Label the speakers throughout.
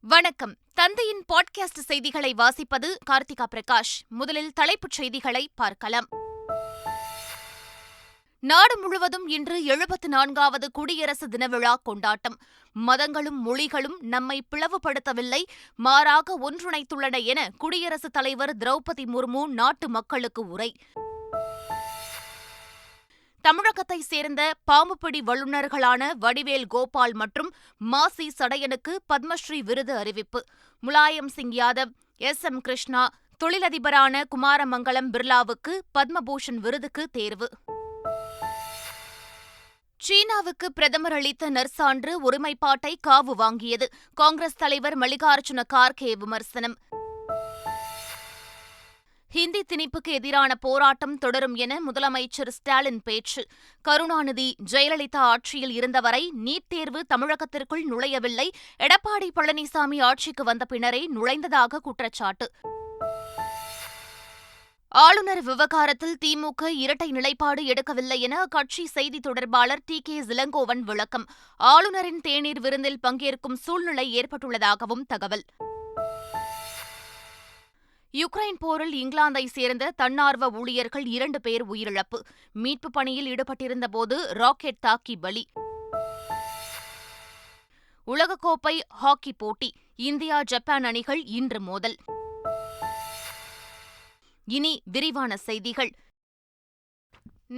Speaker 1: வணக்கம். தந்தையின் பாட்காஸ்ட் செய்திகளை வாசிப்பது கார்த்திகா பிரகாஷ். முதலில் தலைப்புச் செய்திகளை பார்க்கலாம். நாடு முழுவதும் இன்று 74வது குடியரசு தின விழா கொண்டாட்டம். மதங்களும் மொழிகளும் நம்மை பிளவுபடுத்தவில்லை, மாறாக ஒன்றிணைத்துள்ளன என குடியரசுத் தலைவர் திரௌபதி முர்மு நாட்டு மக்களுக்கு உரை. தமிழகத்தைச் சேர்ந்த பாம்புபிடி வல்லுநர்களான வடிவேல் கோபால் மற்றும் மாசி சடையனுக்கு பத்மஸ்ரீ விருது அறிவிப்பு. முலாயம் சிங் யாதவ், எஸ்.எம். கிருஷ்ணா, தொழிலதிபரான குமாரமங்கலம் பிர்லாவுக்கு பத்மபூஷன் விருதுக்கு தேர்வு. சீனாவுக்கு பிரதமர் அளித்த நற்சான்று ஒருமைப்பாட்டை காவு வாங்கியது. காங்கிரஸ் தலைவர் மல்லிகார்ஜுன கார்கே விமர்சனம். ஹிந்தி திணிப்புக்கு எதிரான போராட்டம் தொடரும் என முதலமைச்சர் ஸ்டாலின் பேச்சு. கருணாநிதி, ஜெயலலிதா ஆட்சியில் இருந்தவரை நீட் தேர்வு தமிழகத்திற்குள் நுழையவில்லை, எடப்பாடி பழனிசாமி ஆட்சிக்கு வந்த பின்னரே நுழைந்ததாக குற்றச்சாட்டு. ஆளுநர் விவகாரத்தில் திமுக இரட்டை நிலைப்பாடு எடுக்கவில்லை என அக்கட்சி செய்தி தொடர்பாளர் டி.கே. இளங்கோவன் விளக்கம். ஆளுநரின் தேநீர் விருந்தில் பங்கேற்கும் சூழ்நிலை ஏற்பட்டுள்ளதாகவும் தகவல். யுக்ரைன் போரில் இங்கிலாந்தைச் சேர்ந்த தன்னார்வ ஊழியர்கள் 2 பேர் உயிரிழப்பு. மீட்புப் பணியில் ஈடுபட்டிருந்தபோது ராக்கெட் தாக்கி பலி. உலகக்கோப்பை ஹாக்கி போட்டி. இந்தியா, ஜப்பான் அணிகள் இன்று மோதல். இனி விரிவான செய்திகள்.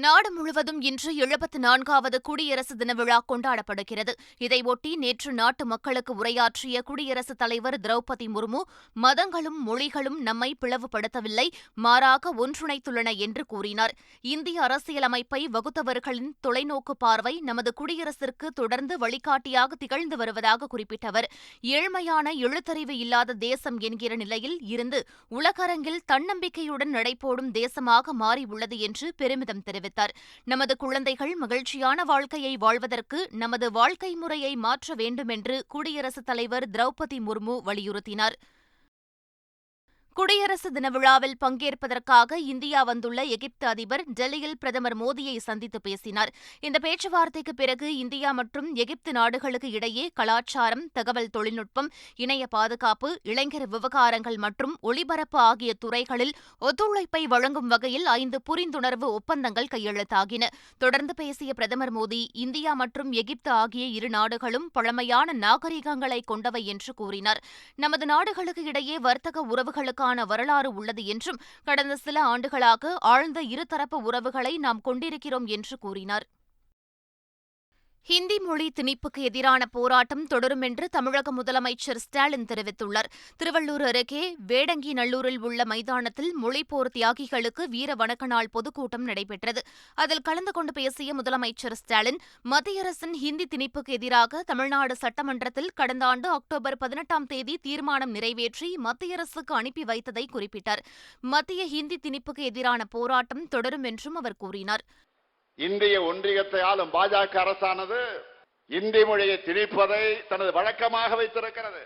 Speaker 1: நாடு முழுவதும் இன்று 74வது குடியரசு தின விழா கொண்டாடப்படுகிறது. இதையொட்டி நேற்று நாட்டு மக்களுக்கு உரையாற்றிய குடியரசுத் தலைவர் திரௌபதி முர்மு, மதங்களும் மொழிகளும் நம்மை பிளவுபடுத்தவில்லை, மாறாக ஒன்றிணைத்துள்ளன என்று கூறினார். இந்திய அரசியலமைப்பை வகுத்தவர்களின் தொலைநோக்கு பார்வை நமது குடியரசிற்கு தொடர்ந்து வழிகாட்டியாக திகழ்ந்து வருவதாக குறிப்பிட்ட அவர், ஏழ்மையான எழுத்தறிவு இல்லாத தேசம் என்கிற நிலையில் இருந்து உலகரங்கில் தன்னம்பிக்கையுடன் நடைபோடும் தேசமாக மாறியுள்ளது என்று பெருமிதம் தெரிவித்தார். நமது குழந்தைகள் மகிழ்ச்சியான வாழ்க்கையை வாழ்வதற்கு நமது வாழ்க்கை முறையை மாற்ற வேண்டுமென்று குடியரசுத் தலைவர் திரௌபதி முர்மு வலியுறுத்தினார். குடியரசு தின விழாவில் பங்கேற்பதற்காக இந்தியா வந்துள்ள எகிப்து அதிபர் டெல்லியில் பிரதமர் மோடியை சந்தித்து பேசினார். இந்த பேச்சுவார்த்தைக்கு பிறகு இந்தியா மற்றும் எகிப்து நாடுகளுக்கு இடையே கலாச்சாரம், தகவல் தொழில்நுட்பம், இணைய பாதுகாப்பு, இளைஞர் விவகாரங்கள் மற்றும் ஒலிபரப்பு ஆகிய துறைகளில் ஒத்துழைப்பை வழங்கும் வகையில் 5 புரிந்துணர்வு ஒப்பந்தங்கள் கையெழுத்தாகின. தொடர்ந்து பேசிய பிரதமர் மோடி, இந்தியா மற்றும் எகிப்து ஆகிய இரு நாடுகளும் பழமையான நாகரிகங்களை கொண்டவை என்று கூறினார். நமது நாடுகளுக்கு இடையே வர்த்தக உறவுகளுக்கு வரலாறு உள்ளது என்றும் கடந்த சில ஆண்டுகளாக ஆழ்ந்த இருதரப்பு உறவுகளை நாம் கொண்டிருக்கிறோம் என்று கூறினார். ஹிந்தி மொழி திணிப்புக்கு எதிரான போராட்டம் தொடரும் என்று தமிழக முதலமைச்சர் ஸ்டாலின் தெரிவித்துள்ளார். திருவள்ளூர் அருகே வேடங்கிநல்லூரில் உள்ள மைதானத்தில் மொழிப்போர் தியாகிகளுக்கு வீர வணக்க நாள் பொதுக்கூட்டம் நடைபெற்றது. அதில் கலந்து கொண்டு பேசிய முதலமைச்சர் ஸ்டாலின், மத்திய அரசின் ஹிந்தி திணிப்புக்கு எதிராக தமிழ்நாடு சட்டமன்றத்தில் கடந்த ஆண்டு அக்டோபர் 18ஆம் தேதி தீர்மானம் நிறைவேற்றி மத்திய அரசுக்கு அனுப்பி வைத்ததை குறிப்பிட்டார். மத்திய ஹிந்தி திணிப்புக்கு எதிரான போராட்டம் தொடரும் என்றும் அவர் கூறினார்.
Speaker 2: இந்திய ஒன்றியத்தை ஆளும் பாஜக அரசானது இந்தி மொழியை திணிப்பதை தனது வழக்கமாக வைத்திருக்கிறது.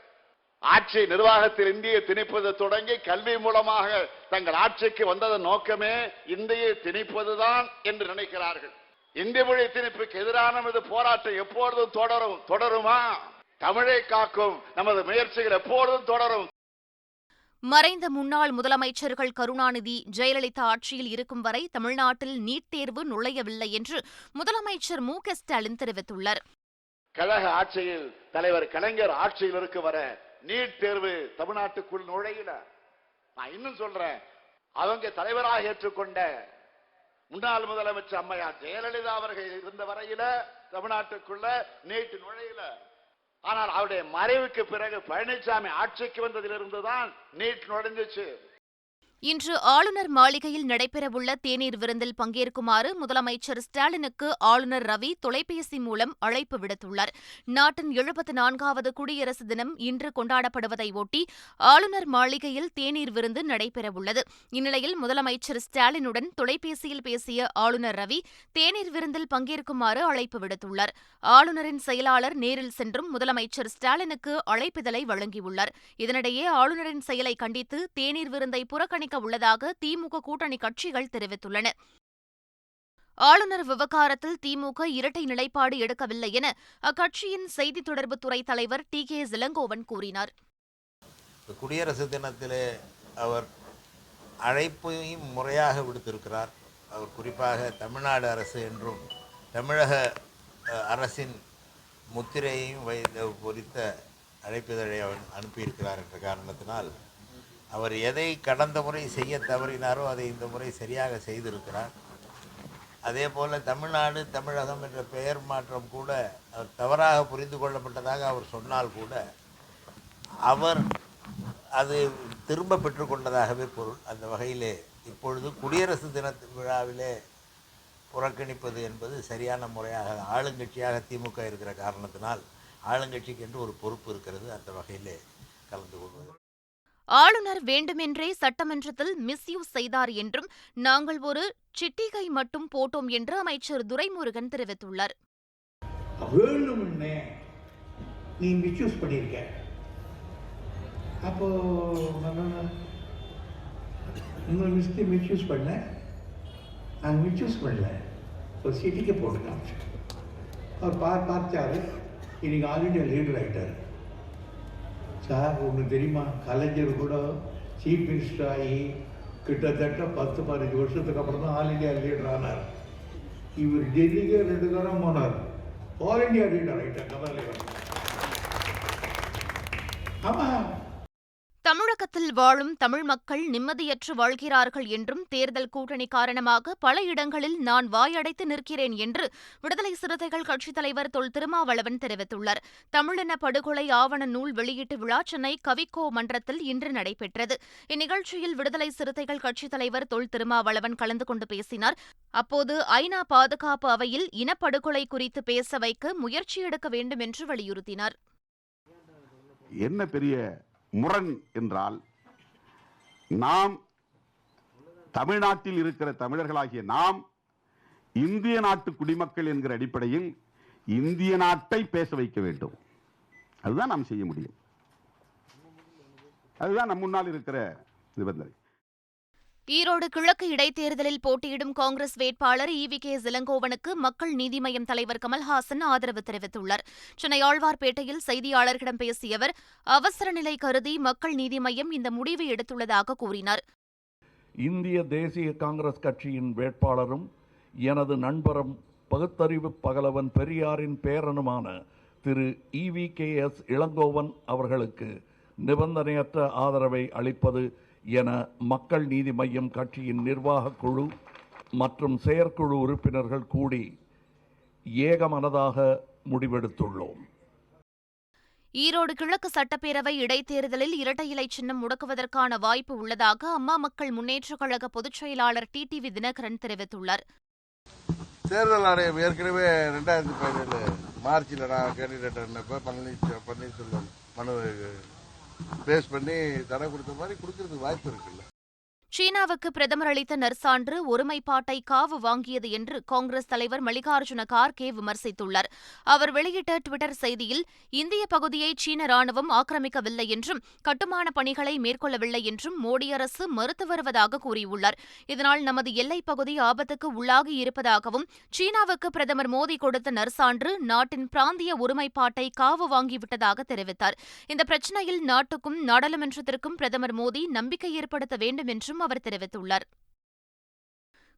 Speaker 2: ஆட்சி நிர்வாகத்தில் இந்தியை திணிப்பது தொடங்கி கல்வி மூலமாக தங்கள் ஆட்சிக்கு வந்ததன் நோக்கமே இந்தியை திணிப்பதுதான் என்று நினைக்கிறார்கள். இந்தி மொழி திணிப்புக்கு எதிரான நமது போராட்டம் எப்பொழுதும் தொடருமா? தமிழை காக்கும் நமது முயற்சிகள் எப்பொழுதும் தொடரும்.
Speaker 1: மறைந்த முன்னாள் முதலமைச்சர்கள் கருணாநிதி, ஜெயலலிதா ஆட்சியில் இருக்கும் வரை தமிழ்நாட்டில் நீட் தேர்வு நுழையவில்லை என்று முதலமைச்சர் மு.க. ஸ்டாலின் தெரிவித்துள்ளார்.
Speaker 2: கழக ஆட்சியில் தலைவர் கலைஞர் ஆட்சியில் இருக்கும் வரை நீட் தேர்வு தமிழ்நாட்டுக்குள் நுழையல. நான் இன்னும் சொல்றேன், அவங்க தலைவராக ஏற்றுக்கொண்ட முன்னாள் முதலமைச்சர் அம்மையார் ஜெயலலிதா அவர்கள் இருந்த வரையில தமிழ்நாட்டுக்குள்ள நீட் நுழையல. ஆனால் அவருடைய மறைவுக்கு பிறகு பழனிசாமி ஆட்சிக்கு வந்ததிலிருந்துதான் நீட் நுழைஞ்சிச்சு.
Speaker 1: இன்று ஆளுநர் மாளிகையில் நடைபெறவுள்ள தேநீர் விருந்தில் பங்கேற்குமாறு முதலமைச்சர் ஸ்டாலினுக்கு ஆளுநர் ரவி தொலைபேசி மூலம் அழைப்பு விடுத்துள்ளார். நாட்டின் 74வது குடியரசு தினம் இன்று கொண்டாடப்படுவதை ஒட்டி ஆளுநர் மாளிகையில் தேநீர் விருந்து நடைபெறவுள்ளது. இந்நிலையில் முதலமைச்சர் ஸ்டாலினுடன் தொலைபேசியில் பேசிய ஆளுநர் ரவி தேநீர் விருந்தில் பங்கேற்குமாறு அழைப்பு விடுத்துள்ளார். ஆளுநரின் செயலாளர் நேரில் சென்றும் முதலமைச்சர் ஸ்டாலினுக்கு அழைப்பிதழை வழங்கியுள்ளார். இதனிடையே ஆளுநரின் செயலை கண்டித்து தேநீர் விருந்தை புறக்கணிக்க உள்ளதாக திமுக கூட்டணி கட்சிகள் தெரிவித்துள்ளன. ஆளுநர் விவகாரத்தில் திமுக இரட்டை நிலைப்பாடு எடுக்கவில்லை என அக்கட்சியின் செய்தித் தொடர்புத்துறை தலைவர் டி.கே. இளங்கோவன் கூறினார்.
Speaker 3: குடியரசு தினத்திலே அவர் அழைப்பையும் முறையாக விடுத்திருக்கிறார். அவர் குறிப்பாக தமிழ்நாடு அரசு என்றும் தமிழக அரசின் முத்திரையையும் பொறித்த அழைப்பிதழை அவர் அனுப்பியிருக்கிறார் என்ற காரணத்தினால் அவர் எதை கடந்த முறை செய்ய தவறினாரோ அதை இந்த முறை சரியாக செய்திருக்கிறார். அதே போல் தமிழ்நாடு தமிழகம் என்ற பெயர் மாற்றம் கூட அவர் தவறாக புரிந்து கொள்ளப்பட்டதாக அவர் சொன்னால் கூட அவர் அது திரும்ப பெற்றுக்கொண்டதாகவே பொருள். அந்த வகையிலே இப்பொழுது குடியரசு தின விழாவிலே புறக்கணிப்பது என்பது சரியான முறையாக ஆளுங்கட்சியாக திமுக இருக்கிற காரணத்தினால் ஆளுங்கட்சிக்கு என்று ஒரு பொறுப்பு இருக்கிறது. அந்த வகையிலே கலந்து கொள்வது.
Speaker 1: ஆளுநர் வேண்டுமென்றே சட்டமன்றத்தில் மிஸ்யூஸ் செய்தார் என்றும் நாங்கள் ஒரு சிட்டிகை மட்டும் போட்டோம் என்று அமைச்சர் துரைமுருகன் தெரிவித்துள்ளார்.
Speaker 4: வேணும்னே நீ மிஸ்யூஸ் பண்ணியிருக்க, அப்போ மிஸ்யூஸ் பண்ண, நான் மிஸ்யூஸ் பண்ணல, ஒரு சிட்டிக்கை போட்டு காமிச்சேன். அவர் பார்த்தாரு, இன்னைக்கு ஆல் இண்டியா லீடர் ஆகிட்டார். சார் ஒன்று தெரியுமா, கலைஞர் கூட சீஃப் மினிஸ்டர் ஆகி கிட்டத்தட்ட 10-15 வருஷத்துக்கு அப்புறம் தான் ஆல் இண்டியா லீடர் ஆனார். இவர் டெல்லிக்கே 2 தரம் போனார், ஆல் இண்டியா லீடர் ஆகிட்டார். கமலஹாசன். ஆமாம்,
Speaker 1: தமிழகத்தில் வாழும் தமிழ் மக்கள் நிம்மதியற்று வாழ்கிறார்கள் என்றும் தேர்தல் கூட்டணி காரணமாக பல இடங்களில் நான் வாயடைத்து நிற்கிறேன் என்று விடுதலை சிறுத்தைகள் கட்சித் தலைவர் தொல் திருமாவளவன் தெரிவித்துள்ளார். தமிழின படுகொலை ஆவண நூல் வெளியீட்டு விழா சென்னை கவிக்கோ மன்றத்தில் இன்று நடைபெற்றது. இந்நிகழ்ச்சியில் விடுதலை சிறுத்தைகள் கட்சித் தலைவர் தொல் திருமாவளவன் கலந்து கொண்டு பேசினார். அப்போது ஐநா பாதுகாப்பு அவையில் இனப்படுகொலை குறித்து பேச வைக்க முயற்சி எடுக்க வேண்டும் என்று வலியுறுத்தினார்.
Speaker 5: என்ன பெரிய முரண் என்றால், நாம் தமிழ்நாட்டில் இருக்கிற தமிழர்களாகிய நாம் இந்திய நாட்டு குடிமக்கள் என்கிற அடிப்படையில் இந்திய நாட்டை பேச வைக்க வேண்டும். அதுதான் நாம் செய்ய முடியும். அதுதான் நம் முன்னால் இருக்கிற நிபந்தனை.
Speaker 1: ஈரோடு கிழக்கு இடைத்தேர்தலில் போட்டியிடும் காங்கிரஸ் வேட்பாளர் ஈ.வி.கே. இளங்கோவனுக்கு மக்கள் நீதி மய்யம் தலைவர் கமல்ஹாசன் ஆதரவு தெரிவித்துள்ளார். சென்னை ஆழ்வார்பேட்டையில் செய்தியாளர்களிடம் பேசிய அவர், அவசர நிலை கருதி மக்கள் நீதி மய்யம் இந்த முடிவை எடுத்துள்ளதாக கூறினார்.
Speaker 6: இந்திய தேசிய காங்கிரஸ் கட்சியின் வேட்பாளரும் எனது நண்பரும் பகுத்தறிவு பகலவன் பெரியாரின் பேரனுமான திரு ஈ.வி.கே.எஸ். இளங்கோவன் அவர்களுக்கு நிபந்தனையற்ற ஆதரவை அளிப்பது என மக்கள் நீதி மய்யம் கட்சியின் நிர்வாகக் குழு மற்றும் செயற்குழு உறுப்பினர்கள் கூடி ஏகமனதாக முடிவெடுத்துள்ளோம்.
Speaker 1: ஈரோடு கிழக்கு சட்டப்பேரவை இடைத்தேர்தலில் இரட்டை இலை சின்னம் முடக்குவதற்கான வாய்ப்பு உள்ளதாக அம்மா மக்கள் முன்னேற்றக் கழக பொதுச் செயலாளர் டிடிவி தினகரன் தெரிவித்துள்ளார்.
Speaker 7: தேர்தல் ஆணையம் ஏற்கனவே 2017 மார்ச்சில் நான் கேண்டிடேட் இருந்தப்ப பன்னீர்செல்வம் மனு பேஸ் பண்ணி தடை கொடுத்த மாதிரி கொடுக்கறதுக்கு வாய்ப்பு இருக்குல்ல.
Speaker 1: சீனாவுக்கு பிரதமர் அளித்த நற்சான்று ஒருமைப்பாட்டை காவு வாங்கியது என்று காங்கிரஸ் தலைவர் மல்லிகார்ஜுன கார்கே விமர்சித்துள்ளார். அவர் வெளியிட்ட டுவிட்டர் செய்தியில், இந்திய பகுதியை சீன ராணுவம் ஆக்கிரமிக்கவில்லை என்றும் கட்டுமான பணிகளை மேற்கொள்ளவில்லை என்றும் மோடி அரசு மறுத்து வருவதாக கூறியுள்ளார். இதனால் நமது எல்லைப் பகுதி ஆபத்துக்கு உள்ளாகி இருப்பதாகவும், சீனாவுக்கு பிரதமர் மோடி கொடுத்த நற்சான்று நாட்டின் பிராந்திய ஒருமைப்பாட்டை காவு வாங்கிவிட்டதாக தெரிவித்தார். இந்த பிரச்சினையில் நாட்டுக்கும் நாடாளுமன்றத்திற்கும் பிரதமர் மோடி நம்பிக்கை ஏற்படுத்த வேண்டும் என்றும் அவர் தெரிவித்துள்ளார்.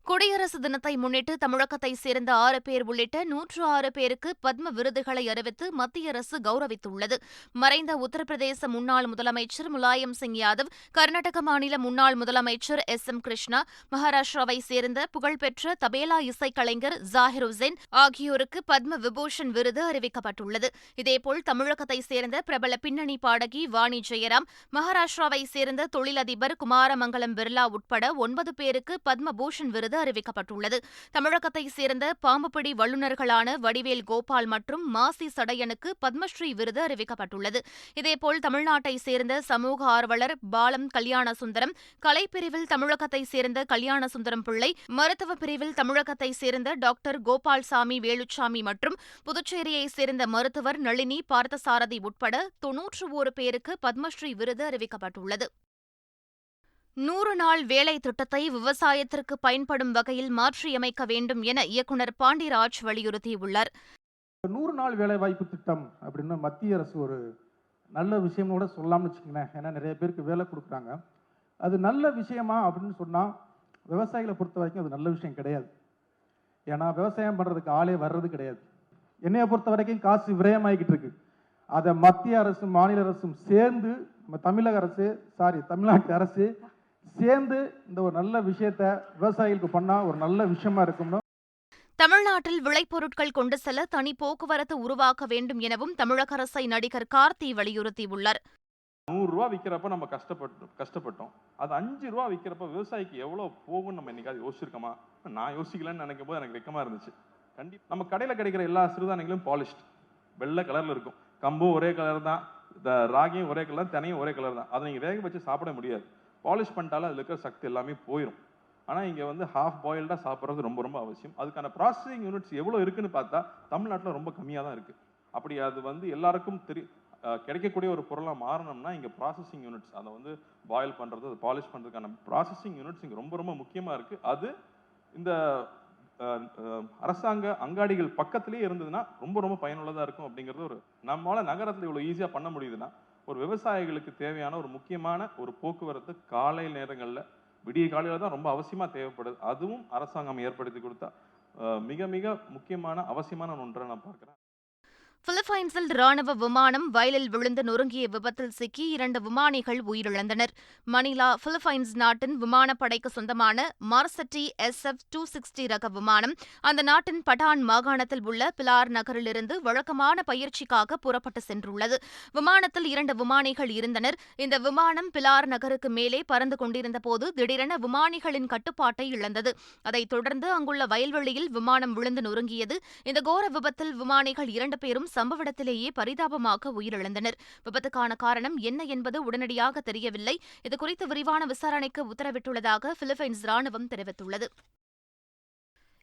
Speaker 1: குடியரசு தினத்தை முன்னிட்டு தமிழகத்தைச் சேர்ந்த 6 பேர் உள்ளிட்ட 106 பேருக்கு பத்ம விருதுகளை அறிவித்து மத்திய அரசு கௌரவித்துள்ளது. மறைந்த உத்தரப்பிரதேச முன்னாள் முதலமைச்சர் முலாயம் சிங் யாதவ், கர்நாடக மாநில முன்னாள் முதலமைச்சர் எஸ்.எம். கிருஷ்ணா, மகாராஷ்டிராவைச் சேர்ந்த புகழ்பெற்ற தபேலா இசைக்கலைஞர் ஜாகிர் உசேன் ஆகியோருக்கு பத்ம விபூஷன் விருது அறிவிக்கப்பட்டுள்ளது. இதேபோல் தமிழகத்தைச் சேர்ந்த பிரபல பின்னணி பாடகி வாணி ஜெயராம், மகாராஷ்டிராவைச் சேர்ந்த தொழிலதிபர் குமாரமங்கலம் பிர்லா உட்பட 9 பேருக்கு பத்மபூஷன் விருது அறிவிக்கப்பட்டுள்ளது. தமிழகத்தைச் சேர்ந்த பாம்புபிடி வல்லுநர்களான வடிவேல் கோபால் மற்றும் மாசி சடையனுக்கு பத்மஸ்ரீ விருது அறிவிக்கப்பட்டுள்ளது. இதேபோல் தமிழ்நாட்டைச் சேர்ந்த சமூக ஆர்வலர் பாலம் கல்யாணசுந்தரம், கலைப்பிரிவில் தமிழகத்தைச் சேர்ந்த கல்யாணசுந்தரம் பிள்ளை, மருத்துவ பிரிவில் தமிழகத்தைச் சேர்ந்த டாக்டர் கோபால்சாமி வேலுச்சாமி மற்றும் புதுச்சேரியைச் சேர்ந்த மருத்துவர் நளினி பார்த்தசாரதி உட்பட 91 பேருக்கு பத்மஸ்ரீ விருது அறிவிக்கப்பட்டுள்ளது. 100 நாள் வேலை திட்டத்தை விவசாயத்திற்கு பயன்படும் வகையில் மாற்றியமைக்க வேண்டும் என இயக்குநர் பாண்டிராஜ் வலியுறுத்தியுள்ளார்.
Speaker 8: 100 நாள் வேலைவாய்ப்பு திட்டம் அப்படின்னு மத்திய அரசு ஒரு நல்ல விஷயம் கூட சொல்லலாம்னு வச்சுக்கோங்களேன். ஏன்னா நிறைய பேருக்கு வேலை கொடுக்குறாங்க. அது நல்ல விஷயமா அப்படின்னு சொன்னால் விவசாயிகளை பொறுத்த வரைக்கும் அது நல்ல விஷயம் கிடையாது. ஏன்னா விவசாயம் பண்ணுறதுக்கு ஆளே வர்றது கிடையாது. என்னையை பொறுத்த வரைக்கும் காசு விரயமாகிக்கிட்டு இருக்கு. அதை மத்திய அரசும் மாநில அரசும் சேர்ந்து நம்ம தமிழ்நாட்டு அரசு சேர்ந்து இந்த ஒரு நல்ல விஷயத்த விவசாயிகளுக்கு பண்ணால் ஒரு நல்ல விஷயமா இருக்கும்னு.
Speaker 1: தமிழ்நாட்டில் விளைபொருட்கள் கொண்டு செல்ல தனி போக்குவரத்து உருவாக்க வேண்டும் எனவும் தமிழக அரசை நடிகர் கார்த்தி வலியுறுத்தியுள்ளார்.
Speaker 9: 100 ரூபா விற்கிறப்ப நம்ம கஷ்டப்பட்டோம். அது 5 ரூபா விற்கிறப்ப விவசாயிக்கு எவ்வளோ போகும்னு நம்ம என்னைக்காவது யோசிச்சிருக்கோமா? நான் யோசிக்கலன்னு நினைக்கும் போது எனக்கு வெக்கமா இருந்துச்சு. கண்டிப்பாக நம்ம கடையில் கிடைக்கிற எல்லா சிறுதானியங்களும் பாலிஷ்ட் வெள்ளை கலரில் இருக்கும். கம்பும் ஒரே கலர் தான், ராகியும் ஒரே கலர், தினையும் ஒரே கலர் தான். அதை நீங்கள் வேக வச்சு சாப்பிட முடியாது. பாலிஷ் பண்ணிட்டாலும் அதில் இருக்கிற சக்தி எல்லாமே போயிடும். ஆனால் இங்கே வந்து ஹாஃப் பாயில்டாக சாப்பிட்றது ரொம்ப ரொம்ப அவசியம். அதுக்கான ப்ராசஸிங் யூனிட்ஸ் எவ்வளோ இருக்குன்னு பார்த்தா தமிழ்நாட்டில் ரொம்ப கம்மியாக தான் இருக்குது. அப்படி அது வந்து எல்லாருக்கும் கிடைக்கக்கூடிய ஒரு பொருளாக மாறணும்னா இங்கே ப்ராசஸிங் யூனிட்ஸ், அதை வந்து பாயில் பண்ணுறது, அதை பாலிஷ் பண்ணுறதுக்கான ப்ராசஸிங் யூனிட்ஸ் இங்கே ரொம்ப ரொம்ப முக்கியமாக இருக்குது. அது இந்த அரசாங்க அங்காடிகள் பக்கத்திலேயே இருந்ததுன்னா ரொம்ப ரொம்ப பயனுள்ளதாக இருக்கும். அப்படிங்கிறது ஒரு நம்மளால நகரத்தில் இவ்வளோ ஈஸியாக பண்ண முடியுதுன்னா ஒரு விவசாயிகளுக்கு தேவையான ஒரு முக்கியமான ஒரு போக்குவரத்து காலை நேரங்களில் விடிய காலையில் தான் ரொம்ப அவசியமாக தேவைப்படுது. அதுவும் அரசாங்கம் ஏற்படுத்தி கொடுத்தா மிக மிக முக்கியமான அவசியமான ஒன்றை நான் பார்க்குறேன்.
Speaker 1: பிலிப்பைன்ஸில் ராணுவ விமானம் வயலில் விழுந்து நொறுங்கிய விபத்தில் சிக்கி 2 விமானிகள் உயிரிழந்தனர். மணிலா பிலிப்பைன்ஸ் நாட்டின் விமானப்படைக்கு சொந்தமான மார்செட்டி SF-260 ரக விமானம் அந்த நாட்டின் பட்டான் மாகாணத்தில் உள்ள பிலார் நகரிலிருந்து வழக்கமான பயிற்சிக்காக புறப்பட்டு சென்றுள்ளது. விமானத்தில் 2 விமானிகள் இருந்தனர். இந்த விமானம் பிலார் நகருக்கு மேலே பறந்து கொண்டிருந்த போது திடீரென விமானிகளின் கட்டுப்பாட்டை இழந்தது. அதைத் தொடர்ந்து அங்குள்ள வயல்வெளியில் விமானம் விழுந்து நொறுங்கியது. இந்த கோர விபத்தில் விமானிகள் 2 பேரும் சம்பவ இடத்திலேயே பரிதாபமாக உயிரிழந்தனர். விபத்துக்கான காரணம் என்ன என்பது உடனடியாக தெரியவில்லை. இதுகுறித்து விரிவான விசாரணைக்கு உத்தரவிட்டுள்ளதாக பிலிப்பைன்ஸ் ராணுவம் தெரிவித்துள்ளது.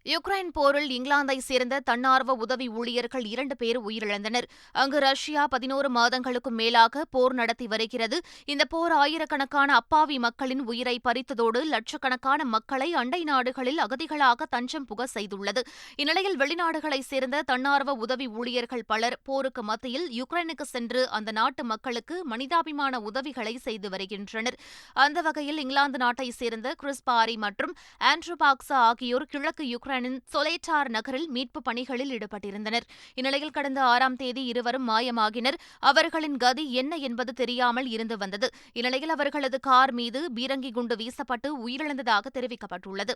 Speaker 1: யுக்ரைன் போரில் இங்கிலாந்தை சேர்ந்த தன்னார்வ உதவி ஊழியர்கள் 2 பேர் உயிரிழந்தனர். அங்கு ரஷ்யா 11 மாதங்களுக்கும் மேலாக போர் நடத்தி வருகிறது. இந்த போர் ஆயிரக்கணக்கான அப்பாவி மக்களின் உயிரை பறித்ததோடு லட்சக்கணக்கான மக்களை அண்டை நாடுகளில் அகதிகளாக தஞ்சம் புக செய்துள்ளது. இந்நிலையில் வெளிநாடுகளைச் சேர்ந்த தன்னார்வ உதவி ஊழியர்கள் பலர் போருக்கு மத்தியில் யுக்ரைனுக்கு சென்று அந்த நாட்டு மக்களுக்கு மனிதாபிமான உதவிகளை செய்து வருகின்றனர். அந்த வகையில் இங்கிலாந்து நாட்டைச் சேர்ந்த கிறிஸ் பாரி மற்றும் ஆண்ட்ரூ பாக்ஸா ஆகியோர் கிழக்கு யுக்ரைனின் சொலேட்டார் நகரில் மீட்பு பணிகளில் ஈடுபட்டிருந்தனர். இந்நிலையில் கடந்த 6ஆம் தேதி இருவரும் மாயமாகினர். அவர்களின் கதி என்ன என்பது தெரியாமல் இருந்து வந்தது. இந்நிலையில் அவர்களது கார் மீது பீரங்கி குண்டு வீசப்பட்டு உயிரிழந்ததாக தெரிவிக்கப்பட்டுள்ளது.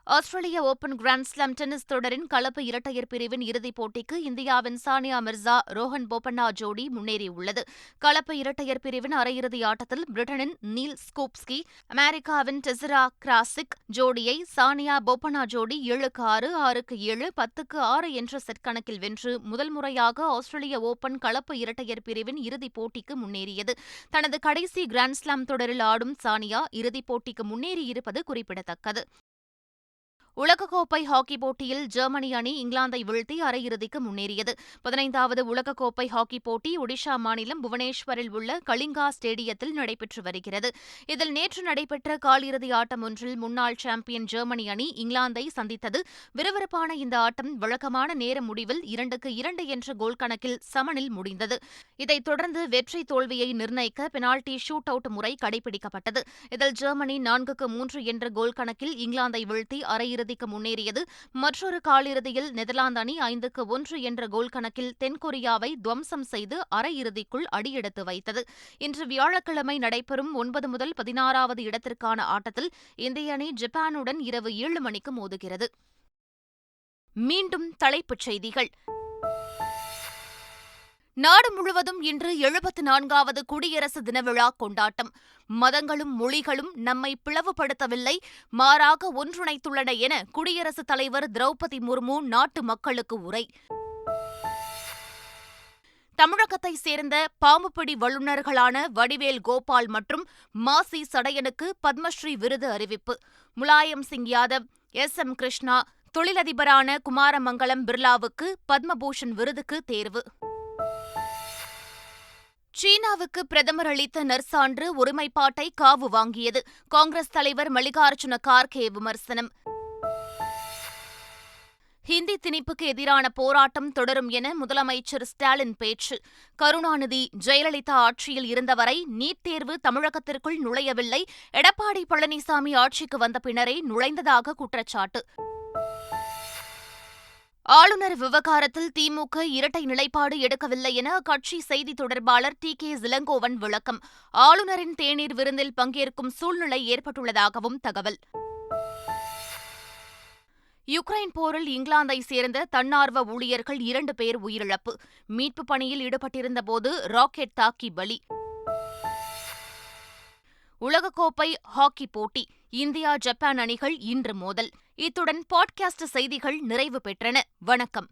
Speaker 1: ஆஸ்திரேலிய ஓபன் கிராண்ட்ஸ்லாம் டென்னிஸ் தொடரின் கலப்பு இரட்டையர் பிரிவின் இறுதிப் போட்டிக்கு இந்தியாவின் சானியா மிர்சா ரோஹன் போபண்ணா ஜோடி முன்னேறியுள்ளது. கலப்பு இரட்டையர் பிரிவின் அரையிறுதி ஆட்டத்தில் பிரிட்டனின் நீல் ஸ்கூப்ஸ்கி அமெரிக்காவின் டெசிரா கிராசிக் ஜோடியை சானியா போபண்ணா ஜோடி 7-6, 6-7, 10-6 என்ற செட் கணக்கில் வென்று முதல் முறையாக ஆஸ்திரேலிய ஓபன் கலப்பு இரட்டையர் பிரிவின் இறுதிப் போட்டிக்கு முன்னேறியது. தனது கடைசி கிராண்ட்ஸ்லாம் தொடரில் ஆடும் சானியா இறுதிப் போட்டிக்கு முன்னேறியிருப்பது குறிப்பிடத்தக்கது. உலகக்கோப்பை ஹாக்கி போட்டியில் ஜெர்மனி அணி இங்கிலாந்தை வீழ்த்தி அரையிறுதிக்கு முன்னேறியது. 15வது உலகக்கோப்பை ஹாக்கி போட்டி ஒடிஷா மாநிலம் புவனேஸ்வரில் உள்ள கலிங்கா ஸ்டேடியத்தில் நடைபெற்று வருகிறது. இதில் நேற்று நடைபெற்ற காலிறுதி ஆட்டம் ஒன்றில் முன்னாள் சாம்பியன் ஜெர்மனி அணி இங்கிலாந்தை சந்தித்தது. விறுவிறுப்பான இந்த ஆட்டம் வழக்கமான நேர முடிவில் 2-2 என்ற கோல் கணக்கில் சமனில் முடிந்தது. இதைத் தொடர்ந்து வெற்றி தோல்வியை நிர்ணயிக்க பெனால்டி ஷூட் அவுட் முறை கடைபிடிக்கப்பட்டது. இதில் ஜெர்மனி 4-3 என்ற கோல் கணக்கில் இங்கிலாந்தை வீழ்த்தி அரையிறுதிக்கு முன்னேறியது. மற்றொரு காலிறுதியில் நெதர்லாந்து அணி 5-1 என்ற கோல் கணக்கில் தென்கொரியாவை துவம்சம் செய்து அரையிறுதிக்குள் அடியெடுத்து வைத்தது. இன்று வியாழக்கிழமை நடைபெறும் 9 முதல் 16வது இடத்திற்கான ஆட்டத்தில் இந்திய அணி ஜப்பானுடன் இரவு 7 மணிக்கு மோதுகிறது. மீண்டும் தலைப்புச் செய்திகள். நாடு முழுவதும் இன்று 74வது குடியரசு தின விழா கொண்டாட்டம். மதங்களும் மொழிகளும் நம்மை பிளவுபடுத்தவில்லை, மாறாக ஒன்றிணைத்துள்ளன என குடியரசுத் தலைவர் திரௌபதி முர்மு நாட்டு மக்களுக்கு உரை. தமிழகத்தைச் சேர்ந்த பாம்புப்பிடி வல்லுநர்களான வடிவேல் கோபால் மற்றும் மாசி சடையனுக்கு பத்மஸ்ரீ விருது அறிவிப்பு. முலாயம் சிங் யாதவ், SM கிருஷ்ணா, தொழிலதிபரான குமாரமங்கலம் பிர்லாவுக்கு பத்மபூஷன் விருதுக்கு தேர்வு. சீனாவுக்கு பிரதமர் அளித்த நற்சான்று ஒருமைப்பாட்டை காவு வாங்கியது. காங்கிரஸ் தலைவர் மல்லிகார்ஜுன கார்கே விமர்சனம். ஹிந்தி திணிப்புக்கு எதிரான போராட்டம் தொடரும் என முதலமைச்சர் ஸ்டாலின் பேச்சு. கருணாநிதி, ஜெயலலிதா ஆட்சியில் இருந்தவரை நீட் தேர்வு தமிழகத்திற்குள் நுழையவில்லை. எடப்பாடி பழனிசாமி ஆட்சிக்கு வந்த பின்னரே நுழைந்ததாக குற்றச்சாட்டு. ஆளுநர் விவகாரத்தில் திமுக இரட்டை நிலைப்பாடு எடுக்கவில்லை என அக்கட்சி செய்தி தொடர்பாளர் டி.கே. இளங்கோவன் விளக்கம். ஆளுநரின் தேநீர் விருந்தில் பங்கேற்கும் சூழ்நிலை ஏற்பட்டுள்ளதாகவும் தகவல். யுக்ரைன் போரில் இங்கிலாந்தை சேர்ந்த தன்னார்வ ஊழியர்கள் 2 பேர் உயிரிழப்பு. மீட்புப் பணியில் ஈடுபட்டிருந்தபோது ராக்கெட் தாக்கி பலி. உலகக்கோப்பை ஹாக்கி போட்டி. இந்தியா, ஜப்பான் அணிகள் இன்று மோதல். இத்துடன் பாட்காஸ்ட் செய்திகள் நிறைவு பெற்றன. வணக்கம்.